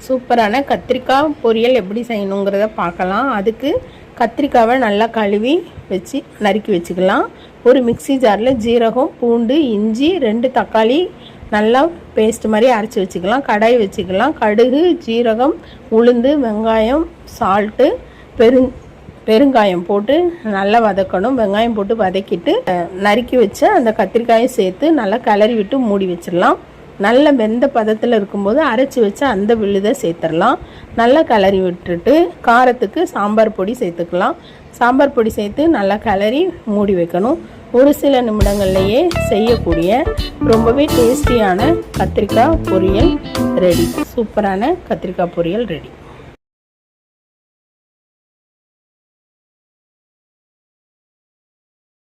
சூப்பரான கத்திரிக்காய் பொரியல் எப்படி செய்யணுங்கிறத பார்க்கலாம். அதுக்கு கத்திரிக்காவை நல்லா கழுவி வச்சு நறுக்கி வச்சுக்கலாம். ஒரு மிக்ஸி ஜாரில் ஜீரகம், பூண்டு, இஞ்சி, 2 தக்காளி நல்லா பேஸ்ட் மாதிரி அரைச்சி வச்சுக்கலாம். கடாய் வச்சுக்கலாம். கடுகு, ஜீரகம், உளுந்து, வெங்காயம், சால்ட்டு, பெருங்காயம் போட்டு நல்லா வதக்கணும். வெங்காயம் போட்டு வதக்கிட்டு நறுக்கி வச்சு அந்த கத்திரிக்காயை சேர்த்து நல்லா கிளறி விட்டு மூடி வச்சிடலாம். நல்ல வெந்த பதத்தில் இருக்கும்போது அரைச்சி வச்சு அந்த விழுதை சேர்த்துடலாம். நல்லா கிளறி விட்டுட்டு காரத்துக்கு சாம்பார் பொடி சேர்த்துக்கலாம். சாம்பார் பொடி சேர்த்து நல்லா கிளறி மூடி வைக்கணும். ஒரு சில நிமிடங்கள்லேயே செய்யக்கூடிய ரொம்பவே டேஸ்டியான கத்திரிக்காய் பொரியல் ரெடி. சூப்பரான கத்திரிக்காய் பொரியல் ரெடி.